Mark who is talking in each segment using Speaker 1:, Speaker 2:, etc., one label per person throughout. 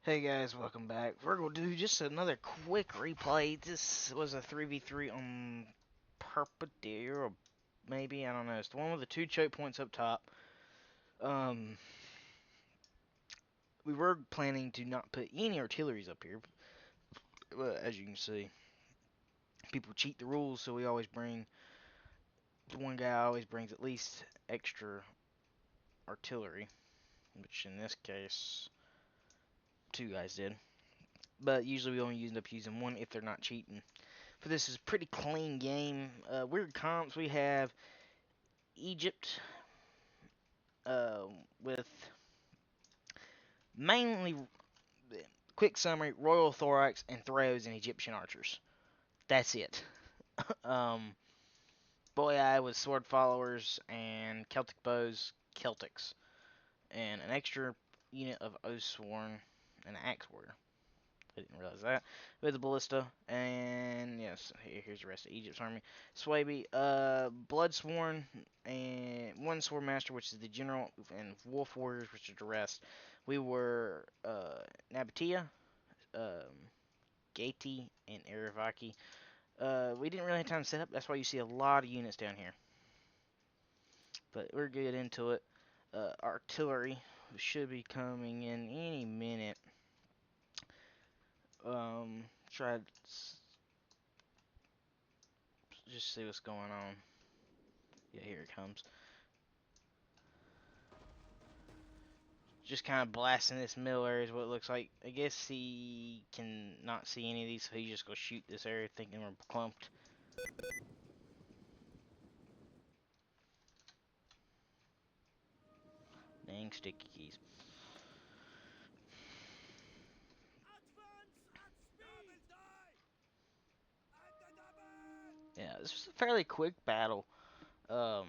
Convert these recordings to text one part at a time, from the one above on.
Speaker 1: Hey guys, welcome back. We're gonna do just another quick replay. This was a 3v3 on Perpedia, or maybe, I don't know. It's the one with the two choke points up top. Um, we were planning to not put any artilleries up here, but as you can see, people cheat the rules, so we always bring, the one guy always brings at least extra artillery, which in this case, two guys did. But usually we only end up using one if they're not cheating. For this is a pretty clean game. Weird comps, we have Egypt with mainly, quick summary, Royal Thorax and Throws and Egyptian archers. That's it. um, Boyai with sword followers and Celtic bows, Celtics. And an extra unit of Oathsworn and Axe Warrior. I didn't realize that. With the ballista, and yes, here's the rest of Egypt's army. Swaby, Bloodsworn, and one Swordmaster, which is the general, and Wolf Warriors, which are the rest. We were Nabatea, um, Gati, and Aravaki. We didn't really have time to set up. That's why you see a lot of units down here. But we're good into it. Artillery should be coming in any minute. Try to just see what's going on. Yeah, here it comes. Just kind of blasting this middle area is what it looks like. I guess he can not see any of these, so he just go shoot this area thinking we're clumped. Dang sticky keys. Yeah, this was a fairly quick battle. For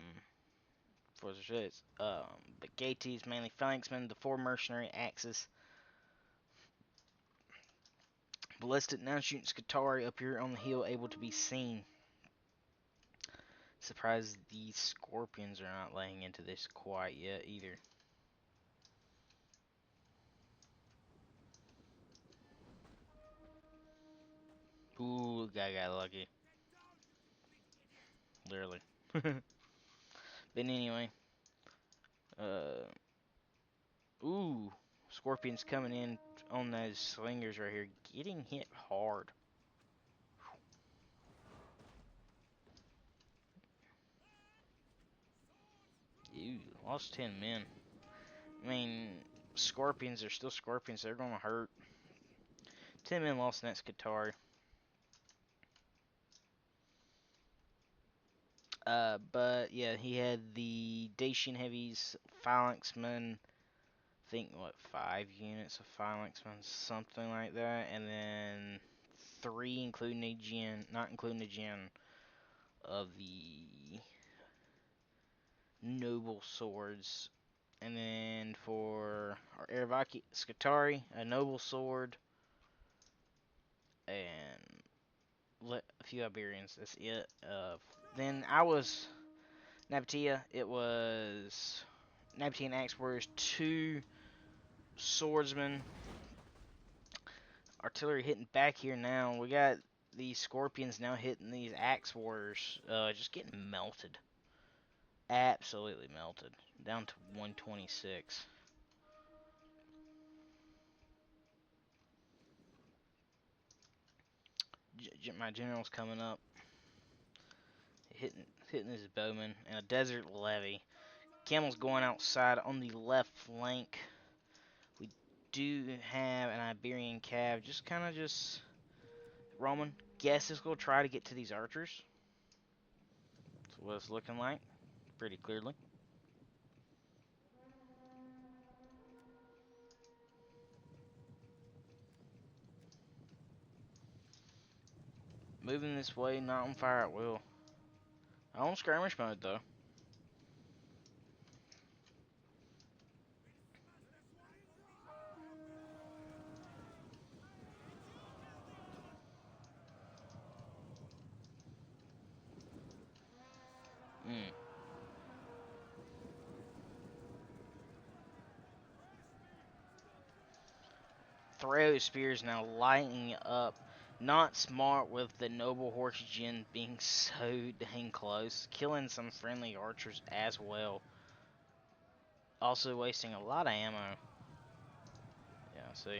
Speaker 1: the shits. But Gate's mainly flanksman, the four mercenary axis. Ballistic now shooting Scutari up here on the hill, able to be seen. Surprised these scorpions are not laying into this quite yet either. Ooh, guy got lucky. Literally. But anyway. Uh, ooh. Scorpions coming in on those slingers right here. Getting hit hard. Ew, lost 10 men. I mean, scorpions are still scorpions. They're going to hurt. 10 men lost in that Skatari. But yeah, he had the Dacian heavies, phalanxmen. I think what 5 units of phalanxmen, something like that, and then 3, including a gen, not including a gen, of the noble swords. And then for our Aravaki Skatari, a noble sword, and a few Iberians. That's it. Then I was Nabatea. It was Nabatea and Axe Warriors, 2 swordsmen. Artillery hitting back here now. We got these scorpions now hitting these Axe Warriors. Just getting melted. Absolutely melted. Down to 126. My general's coming up. Hitting his bowman. And a desert levy. Camel's going outside on the left flank. We do have an Iberian cav. Just kind of just roaming. Guess it's going to try to get to these archers. That's what it's looking like. Pretty clearly. Moving this way, not on fire at will. On skirmish mode though. Mm. Throw spears now lighting up. Not smart with the noble horse Jin being so dang close, killing some friendly archers as well. Also wasting a lot of ammo. Yeah, so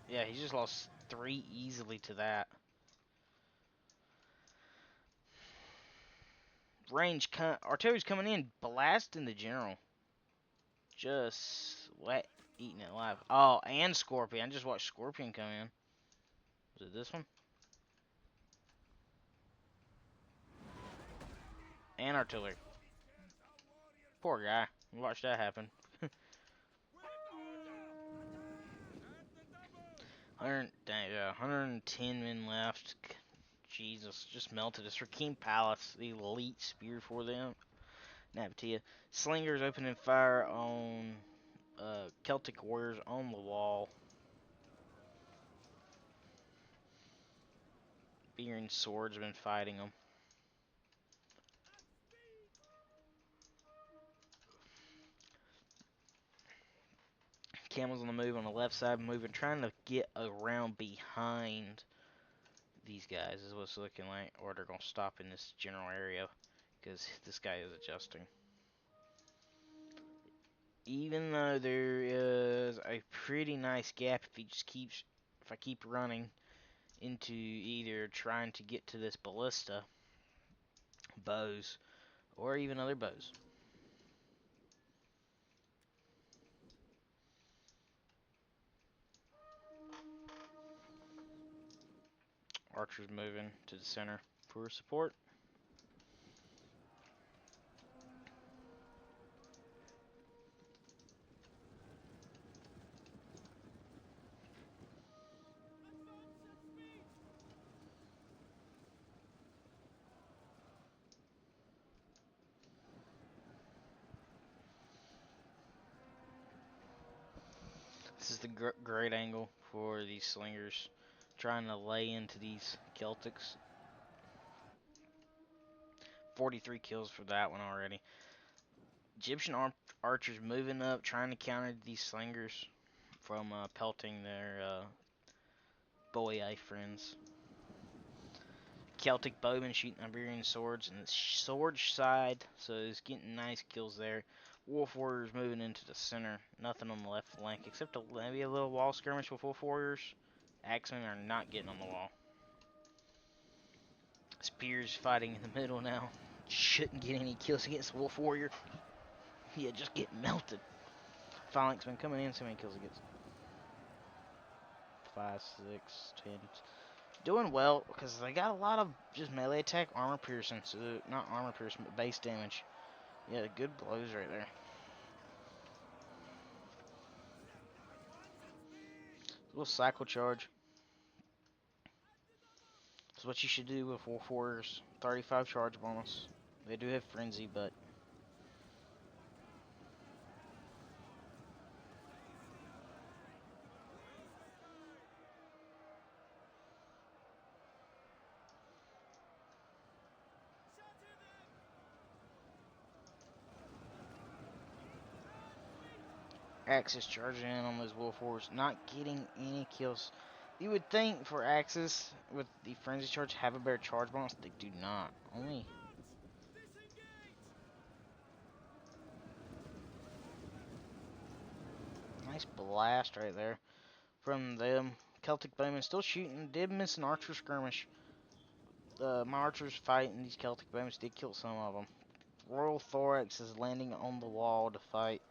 Speaker 1: yeah, he just lost 3 easily to that. Artillery's coming in, blasting the general. Just wet, eating it alive. Oh, and Scorpion. I just watched Scorpion come in. Was it this one? And artillery. Poor guy. Watch that happen. 110 men left. Jesus, just melted. It's Rakim Palace, the elite spear for them. Nabatea. Slingers opening fire on Celtic warriors on the wall. Beering swords have been fighting them. Camels on the move on the left side, moving, trying to get around behind these guys is what it's looking like, or they're gonna stop in this general area because this guy is adjusting. Even though there is a pretty nice gap, if I keep running into either trying to get to this ballista bows or even other bows. Archers moving to the center for support. This is the great angle for these slingers trying to lay into these Celtics. 43 kills for that one already. Egyptian archers moving up, trying to counter these slingers from pelting their boy friends. Celtic bowmen shooting Iberian swords and the sword side, so it's getting nice kills there. Wolf warriors moving into the center. Nothing on the left flank except maybe a little wall skirmish with wolf warriors. Axemen are not getting on the wall. Spears fighting in the middle now. Shouldn't get any kills against wolf warrior. Yeah, just get melted. Phalanxmen coming in, so many kills against. 5, 6, 10. Doing well because they got a lot of just melee attack, armor piercing. So not armor piercing, but base damage. Yeah, good blows right there. A little cycle charge. That's what you should do with Wolf Warriors. 35 charge bonus. They do have frenzy, but Axis charging in on those Wolf Warriors, not getting any kills. You would think for Axis with the frenzy charge have a better charge bonus. They do not. Only nice blast right there from them. Celtic bowmen still shooting. Did miss an archer skirmish. My archers fighting these Celtic bowmen did kill some of them. Royal Thorax is landing on the wall to fight.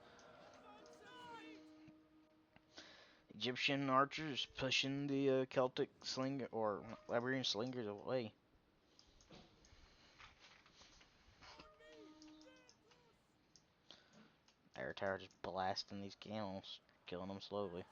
Speaker 1: Egyptian archers pushing the Celtic slinger or Liberian slingers away. Air tower just blasting these camels, killing them slowly.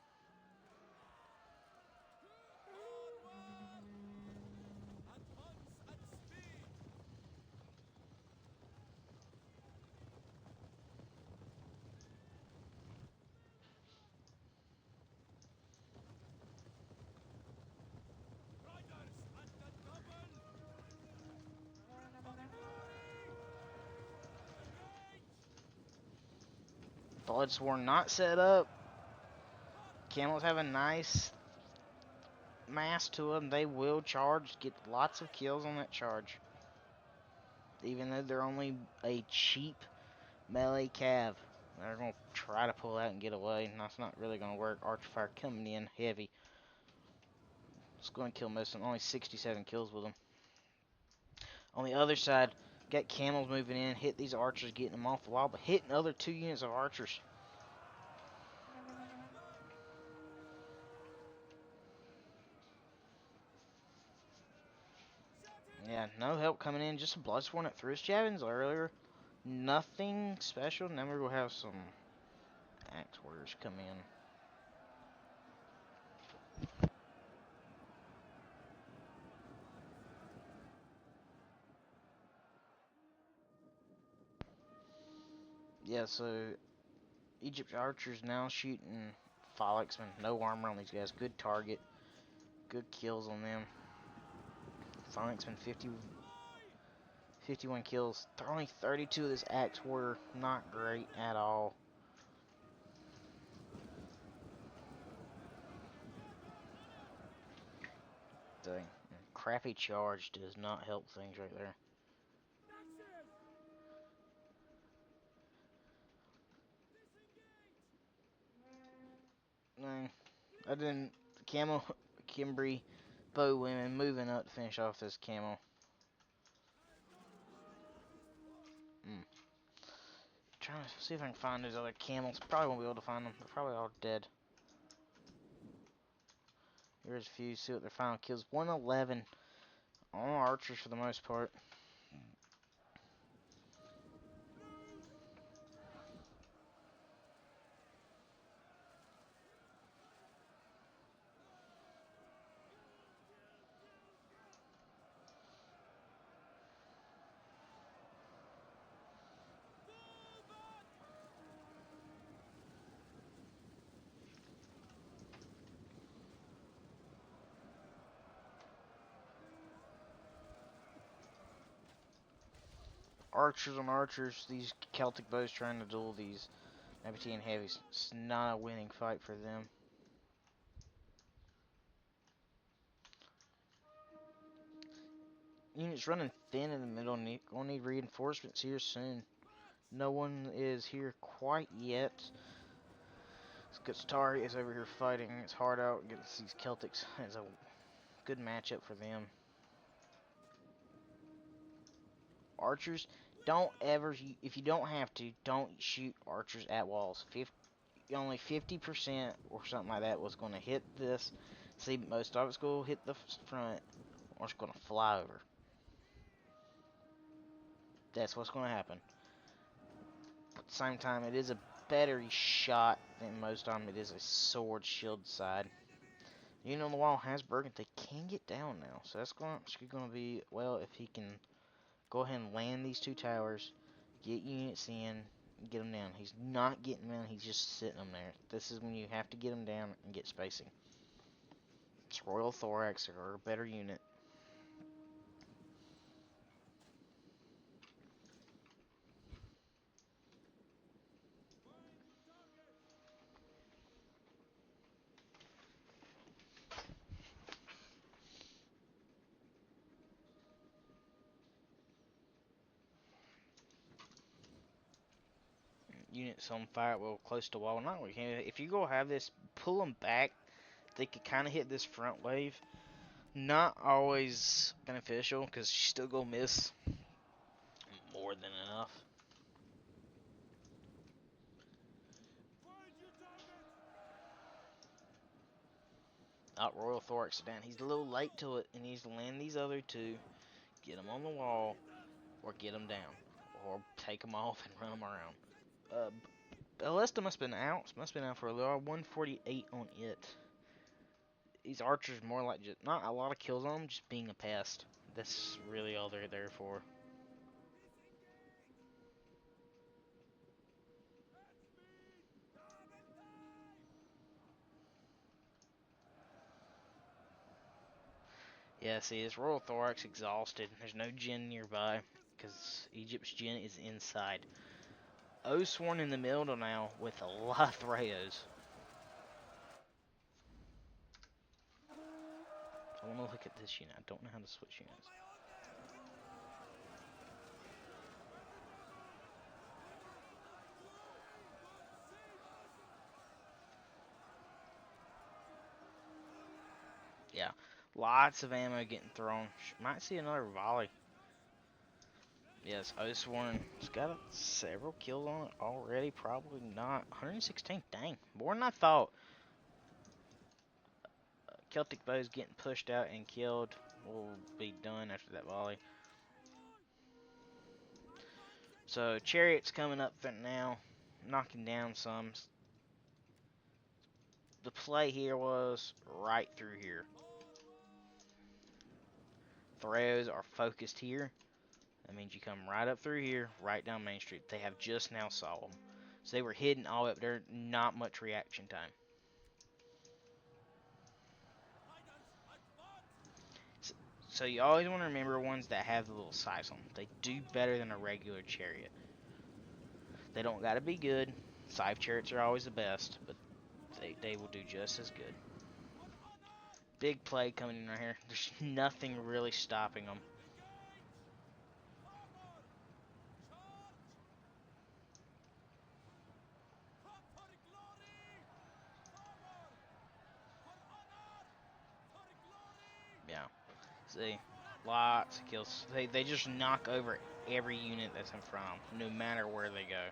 Speaker 1: Bloodsworn not set up. Camels have a nice mass to them. They will charge, get lots of kills on that charge. Even though they're only a cheap melee cav. They're going to try to pull out and get away, and that's not really going to work. Archer fire coming in heavy. It's going to kill most of them. Only 67 kills with them. On the other side, got camels moving in. Hit these archers, getting them off the wall, but hitting other 2 units of archers. Yeah, no help coming in. Just a Bloodsworn at Thrift Javins earlier. Nothing special. Now we're going to have some axe warriors come in. Yeah, so Egypt archers now shooting Phylaxmen. No armor on these guys. Good target. Good kills on them. Phylaxmen 51 kills. Only 32 of this axe warrior. Not great at all. Dang. Crappy charge does not help things right there. Dang. I didn't. Camo, Kimbri, bow women moving up to finish off this camo. Trying to see if I can find those other camels. Probably won't be able to find them. They're probably all dead. Here's a few. See what their final kills. 111. All archers for the most part. Archers on archers. These Celtic bows trying to duel these Nabatean heavies. It's not a winning fight for them. Units running thin in the middle. Gonna need reinforcements here soon. No one is here quite yet. Scutari is over here fighting. It's hard out against these Celtics. It's a good matchup for them. Archers, don't ever, if you don't have to, don't shoot archers at walls. Only 50% or something like that was going to hit this. See, most of it's going to hit the front, or it's going to fly over. That's what's going to happen. But at the same time, it is a better shot than most of them. It is a sword shield side. Unit on the wall has broken. They can get down now, so that's going to be, well, if he can go ahead and land these 2 towers, get units in, get them down. He's not getting them, he's just sitting them there. This is when you have to get them down and get spacing. It's Royal Thorax or a better unit. Units on fire, well, close to wall. Not really. If you go have this, pull them back, they could kind of hit this front wave. Not always beneficial, because you still go miss more than enough. Out Royal Thorax down. He's a little late to it. He needs to land these other 2, get them on the wall, or get them down, or take them off and run them around. Ballista must have been out. Must have been out for a little. 148 on it. These archers more like just not a lot of kills on them, just being a pest. That's really all they're there for. Yeah, see, this Royal Thorax exhausted. There's no Jinn nearby because Egypt's Jinn is inside. Oathsworn in the middle now with a lot of Thrayos. I want to look at this unit. I don't know how to switch units. Yeah, lots of ammo getting thrown. Might see another volley. Yes, Oathsworn has got several kills on it already. Probably not. 116. Dang, more than I thought. Celtic Bow's getting pushed out and killed. Will be done after that volley. So Chariots coming up now, knocking down some. The play here was right through here. Throws are focused here. That means you come right up through here, right down Main Street. They have just now saw them. So they were hidden all up there, not much reaction time. So you always want to remember ones that have the little sights on them. They do better than a regular chariot. They don't got to be good. Scythe chariots are always the best, but they will do just as good. Big play coming in right here. There's nothing really stopping them. Yeah. See, lots of kills. They just knock over every unit that's in front of them, no matter where they go.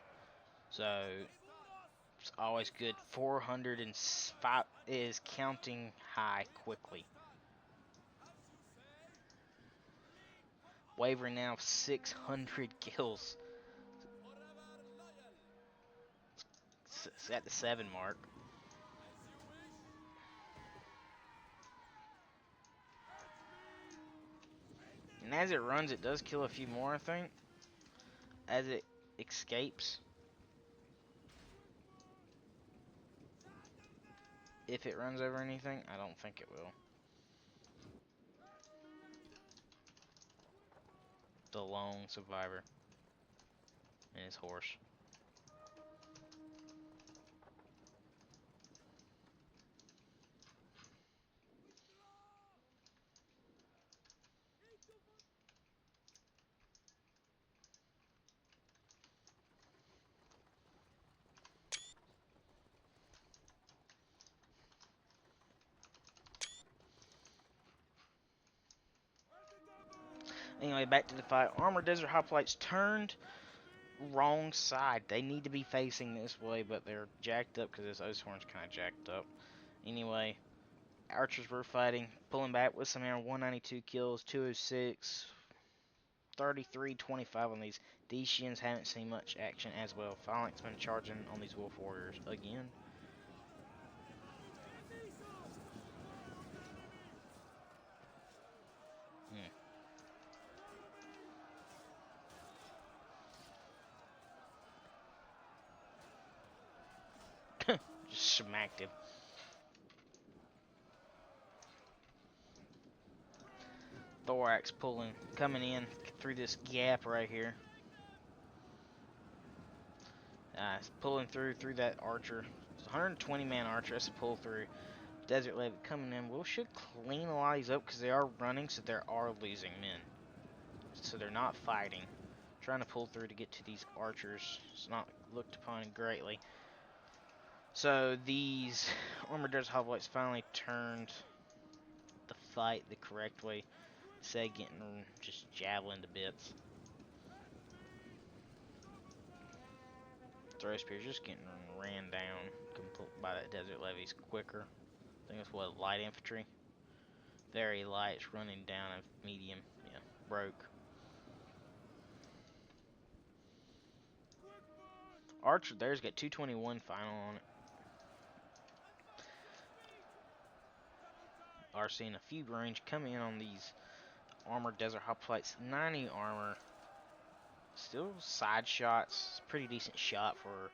Speaker 1: So it's always good. 405 is counting high quickly. Wavering now 600 kills. It's at the 7 mark. And as it runs, it does kill a few more, I think. As it escapes. If it runs over anything, I don't think it will. The lone survivor and his horse. Anyway, back to the fight. Armored Desert Hoplites turned wrong side. They need to be facing this way, but they're jacked up because this Oathsworn's kind of jacked up. Anyway, Archers were fighting, pulling back with some around 192 kills, 206, 33, 25 on these. These Shins haven't seen much action as well. Phalanx been charging on these Wolf Warriors again. Just smacked him. Thorax pulling, coming in through this gap right here. Pulling through that archer. It's a 120 man archer. That's a pull through. Desert Levy coming in. We should clean a lot of these up because they are running, so they are losing men. So they're not fighting. Trying to pull through to get to these archers. It's not looked upon greatly. So these Armored Desert Hoplites finally turned the fight the correct way. Say getting just javelin to bits. Throw spears just getting ran down by that Desert Levies quicker. I think it's what, light infantry? Very light, it's running down a medium. Yeah, broke. Archer there's got 221 final on it. Are seeing a few range come in on these Armored Desert Hoplites. 90 armor. Still side shots. Pretty decent shot for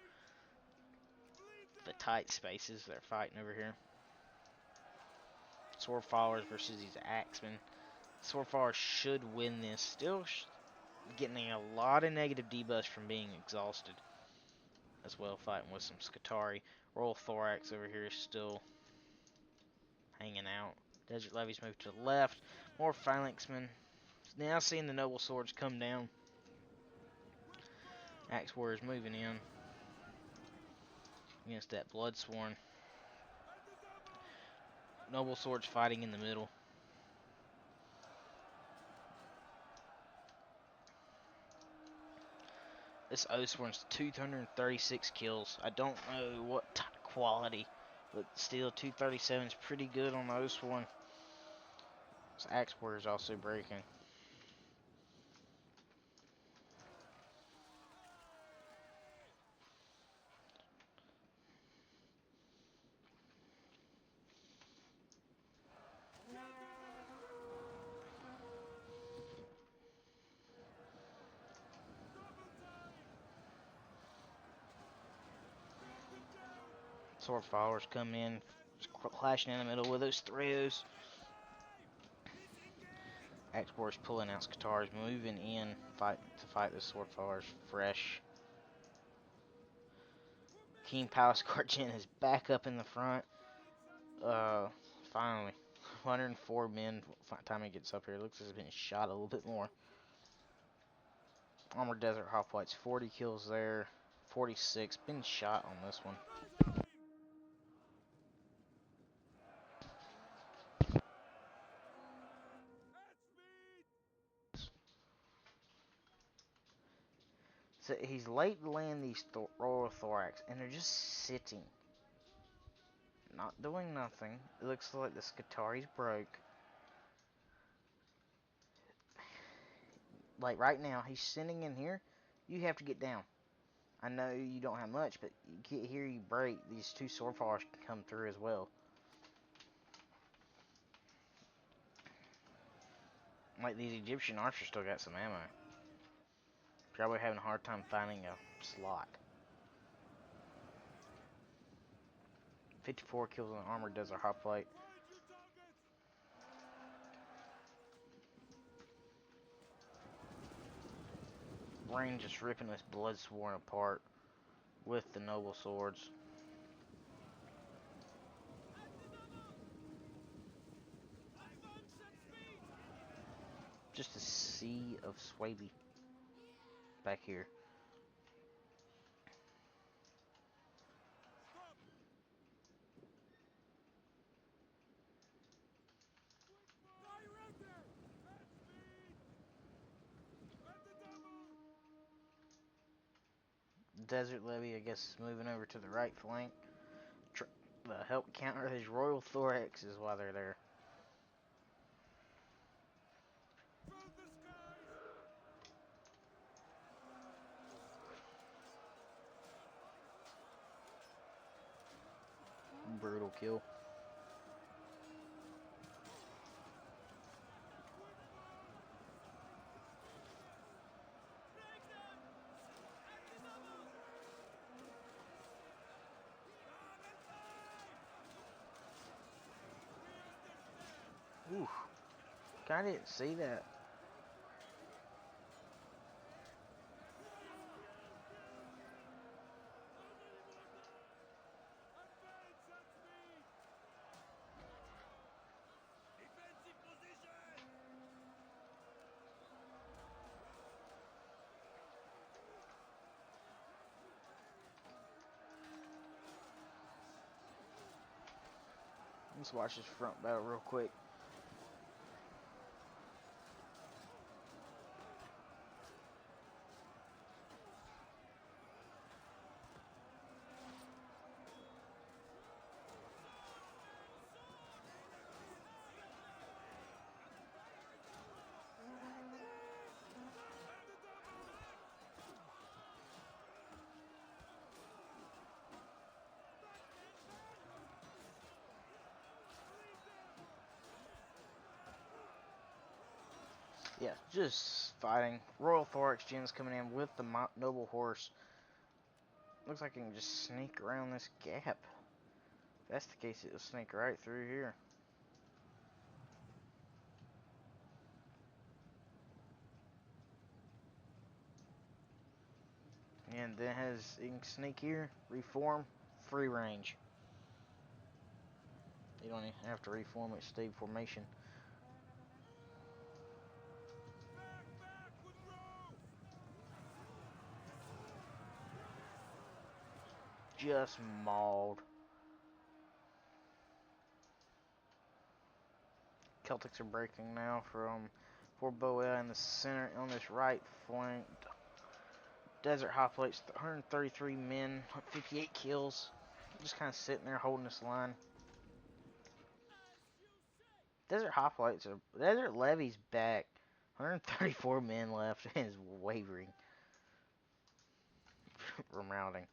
Speaker 1: the tight spaces they're fighting over here. Sword followers versus these axemen. Sword followers should win this. Still getting a lot of negative debuffs from being exhausted. As well, fighting with some Scutari. Royal Thorax over here is still hanging out. Desert Levies move to the left. More phalanxmen. Now seeing the noble swords come down. Axe warriors moving in against that bloodsworn. Noble swords fighting in the middle. This Oathsworn's 236 kills. I don't know what quality, but still 237 is pretty good on the Oathsworn. This Axe Warrior's also breaking. Sword followers coming in, clashing in the middle with those throws. Axe Warriors pulling out Skatars, moving in to fight the sword followers fresh. King Palace Guardian is back up in the front. Finally. 104 men by the time he gets up here. Looks as if he's been shot a little bit more. Armored Desert Hoplites, 40 kills there. 46. Been shot on this one. So he's late to land these Royal Thorax, and they're just sitting. Not doing nothing. It looks like the Skitaris broke. Like right now, he's sitting in here. You have to get down. I know you don't have much, but you get here, you break. These two sword followers can come through as well. Like these Egyptian archers still got some ammo. Probably having a hard time finding a slot. 54 kills on Armored Desert Hoplite. Rain just ripping this Bloodsworn apart with the noble swords. Just a sea of Swaby back here. Desert Levy, I guess, is moving over to the right flank. Help counter his Royal Thoraxes while they're there. Brutal kill. Ooh, kinda didn't see that. Let's watch this front battle real quick. Yeah, just fighting. Royal Thorax Gens coming in with the noble horse. Looks like he can just sneak around this gap. If that's the case, it'll sneak right through here. And then he can sneak here, reform, free range. You don't even have to reform it, stay formation. Just mauled. Celtics are breaking now from Fort Boa in the center on this right flank. Desert Hoplites, 133 men, 58 kills. Just kind of sitting there holding this line. Desert Levy's back. 134 men left and is wavering from routing.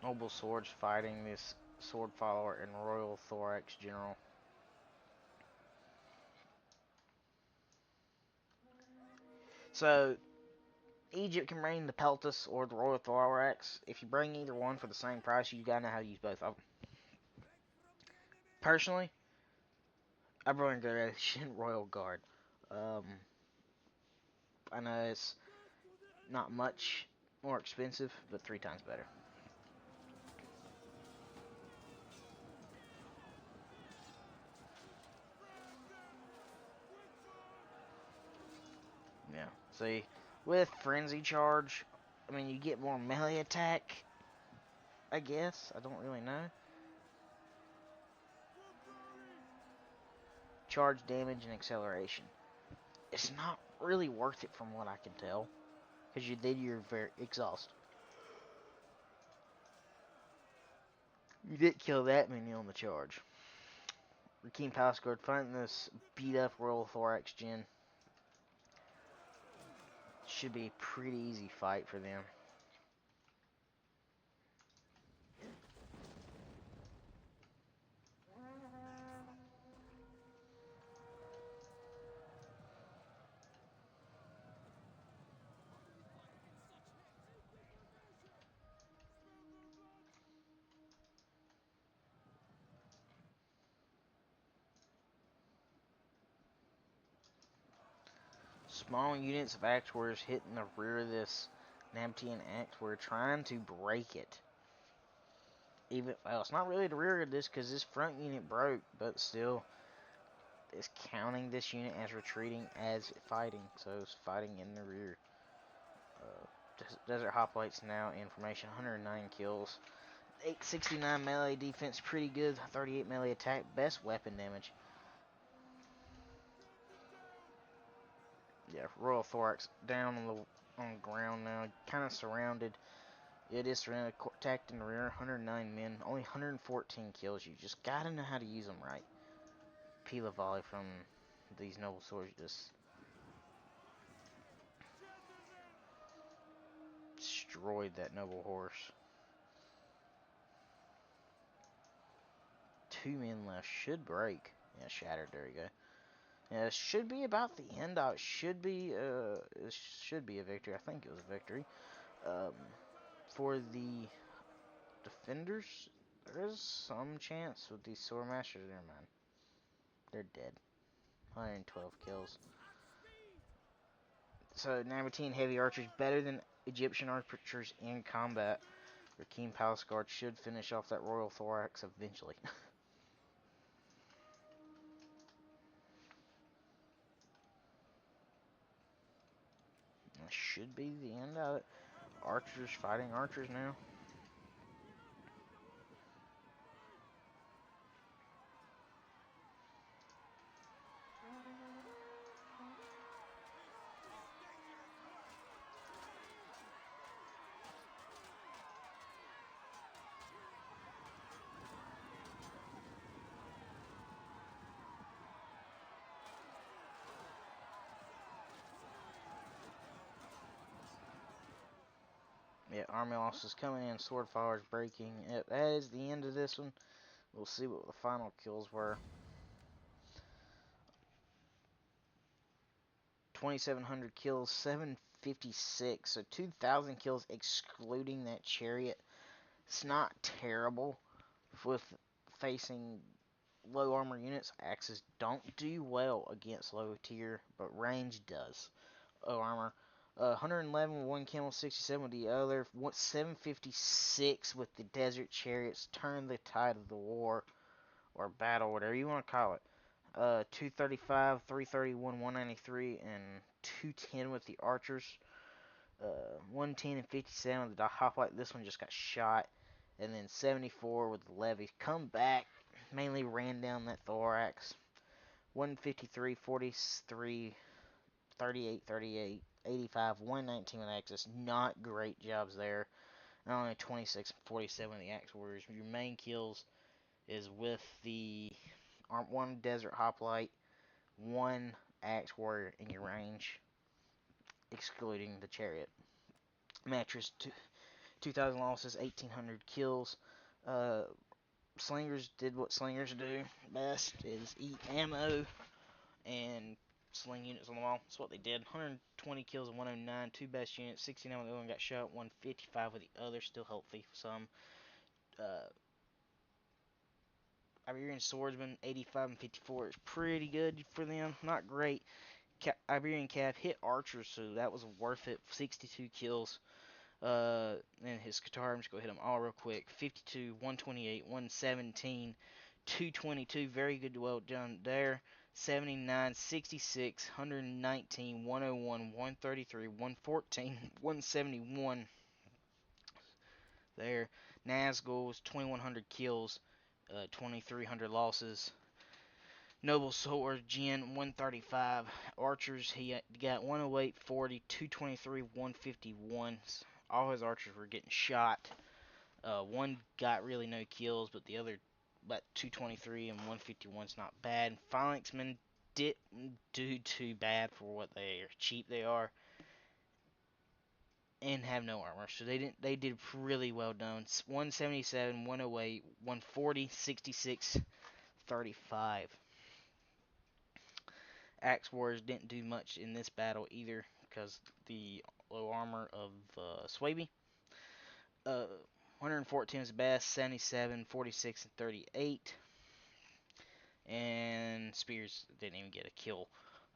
Speaker 1: Noble Swords fighting this sword follower and Royal Thorax General. So, Egypt can bring the Peltus or the Royal Thorax. If you bring either one for the same price, you gotta know how to use both of them. Personally, I bring the Royal Guard. Um, I know it's not much more expensive, but 3 times better. Yeah. See, with Frenzy Charge, I mean, you get more melee attack, I guess. I don't really know. Charge damage and acceleration. It's not really worth it from what I can tell. Because you're very exhausted. You didn't kill that many on the charge. Rakeem Palace Guard fighting this beat up Royal Thorax Gen. Should be a pretty easy fight for them. Small units of Axe Warriors hitting the rear of this Nabatean Axe Warrior trying to break it. Well, it's not really the rear of this because this front unit broke, but still, it's counting this unit as retreating as fighting, so it's fighting in the rear. Desert Hoplites now in formation, 109 kills, 869 melee defense, pretty good, 38 melee attack, best weapon damage. Yeah, Royal Thorax down on the ground now, kind of surrounded. It is surrounded, attacked in the rear, 109 men, only 114 kills. You just gotta know how to use them right. Pila volley from these noble swords just destroyed that noble horse. 2 men left, should break. Yeah, shattered. There you go. Yeah, it should be about the end. It should be a victory. I think it was a victory. Um, for the defenders, there is some chance with these sword masters. Never mind. They're dead. 112 kills. So Nabatean heavy archers better than Egyptian archers in combat. Your Keen Palace Guard should finish off that Royal Thorax eventually. That should be the end of it. Archers fighting archers now. Yeah, army losses coming in. Sword followers breaking. Yep, that is the end of this one. We'll see what the final kills were. 2,700 kills, 756. So 2,000 kills excluding that chariot. It's not terrible with facing low armor units, axes don't do well against low tier, but range does. Low armor. 111 with one camel, 67 with the other, 756 with the desert chariots. Turn the tide of the war or battle, whatever you want to call it. 235, 331, 193, and 210 with the archers. 110 and 57 with the hoplite. This one just got shot. And then 74 with the levies. Come back. Mainly ran down that thorax. 153, 43, 38, 38, 85, 119 with axis. Not great jobs there. And only 26 and 47 with the axe warriors. Your main kills is with the one desert hoplite, one axe warrior in your range, excluding the chariot. Mattress 2,000 losses, 1,800 kills. Slingers did what slingers do best, is eat ammo and sling units on the wall. That's what they did. 120 kills and 109, two best units. 69 with the other one got shot, 155 with the other, still healthy. Some Iberian swordsman, 85 and 54 is pretty good for them. Not great. Iberian Cav hit archers, so that was worth it. 62 kills. And his Qatar, I'm just going to hit them all real quick. 52, 128, 117, 222. Very good, well done there. 79, 66, 119, 101, 133, 114, 171 there. Nazgul was 2,100 kills, 2,300 losses. Noble Sword, Jin, 135. Archers, he got 108, 40, 223, 151. All his archers were getting shot. One got really no kills, but the other, about 223 and 151 is not bad. Phalanxmen didn't do too bad for what they are cheap they are, and have no armor, so they did really well done. 177, 108, 140, 66, 35. Axe Warriors didn't do much in this battle either because the low armor of Swaby. 114 is the best, 77, 46, and 38. And Spears didn't even get a kill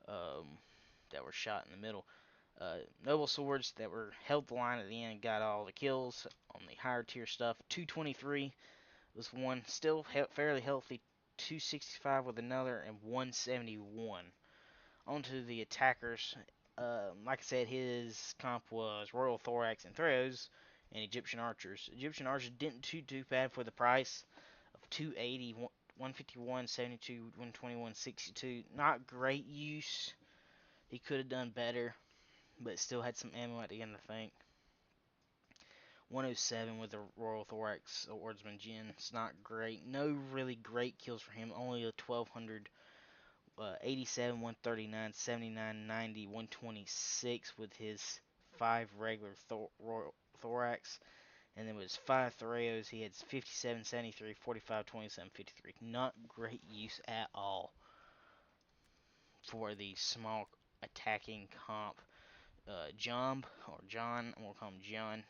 Speaker 1: that were shot in the middle. Noble Swords that were held the line at the end got all the kills on the higher tier stuff. 223 was one, still fairly healthy. 265 with another, and 171. Onto the attackers. Like I said, his comp was Royal Thorax and Throws and Egyptian Archers. Egyptian Archers didn't do too bad for the price of 280, 151, 72, 121, 62. Not great use. He could have done better, but still had some ammo at the end, I think. 107 with the Royal Thorax Swordsman Jin. It's not great. No really great kills for him. Only a 1,200. 87, 139, 79, 90, 126 with his 5 regular Royal Thorax. And then with his 5 Thoreos, he had 57, 73, 45, 27, 53. Not great use at all for the small attacking comp. John, I'm going to call him John,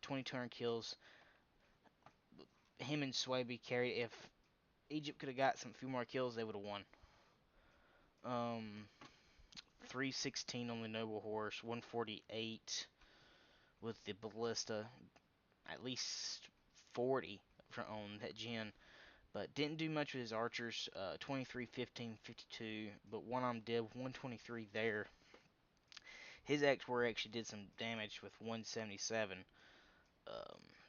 Speaker 1: 2,200 kills. Him and Swaby carried. If Egypt could have got some few more kills, they would have won. 316 on the Noble Horse, 148 with the Ballista, at least 40 on that Jin, but didn't do much with his archers. 23, 15, 52, but one on did 123 there. His X-War actually did some damage with 177.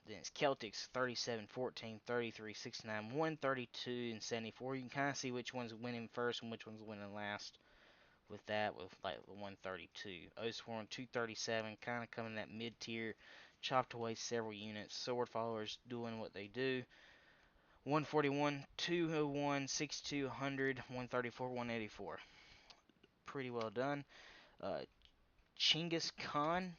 Speaker 1: Then it's Celtics 37, 14, 33, 69, 132, and 74. You can kind of see which one's winning first and which one's winning last. With that, with like the 132. Oathsworn 237, kind of coming in that mid tier, chopped away several units. Sword followers doing what they do. 141, 201, 62, 100, 134, 184. Pretty well done. Chinggis Khan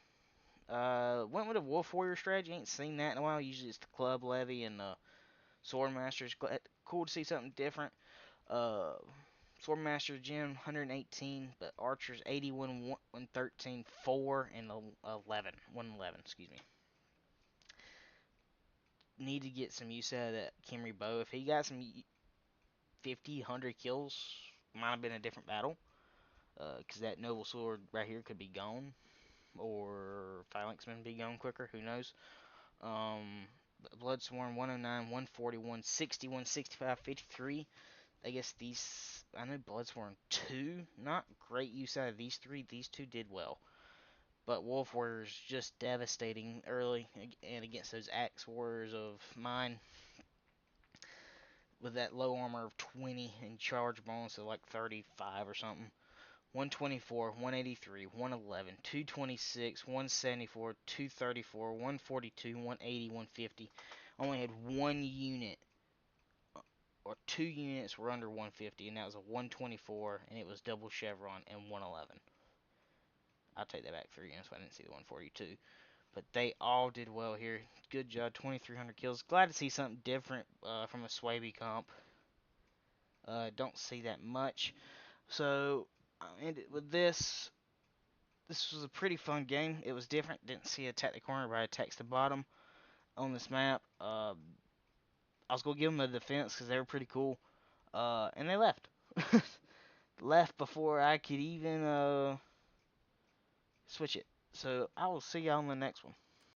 Speaker 1: went with a Wolf Warrior strategy. Ain't seen that in a while. Usually it's the Club Levy and Swordmasters. Cool to see something different. Swordmaster Jim 118, but Archers 81, 113, 4, and 11. 111, excuse me. Need to get some use out of that Kimry bow. If he got some 50, 100 kills. Might have been a different battle. Because that noble sword right here could be gone. Or phalanxman be gone quicker. Who knows? Bloodsworn 109, 140, 160, 165, 53. I guess these. I know Bloodsworn 2. Not great use out of these three. These two did well. But Wolf Warrior's just devastating early and against those Axe Warriors of mine with that low armor of 20 and charge bonus of like 35 or something. 124, 183, 111, 226, 174, 234, 142, 180, 150. Only had one unit or two units were under 150, and that was a 124, and it was double chevron and 111. I'll take that back 3 units, so I didn't see the 142. But they all did well here. Good job, 2,300 kills. Glad to see something different from a Swaby comp. Don't see that much. So, I'll end it with this. This was a pretty fun game. It was different. Didn't see attack the corner, but I attacked the bottom on this map. I was going to give them a defense because they were pretty cool. And they left. Left before I could even switch it. So, I will see y'all on the next one.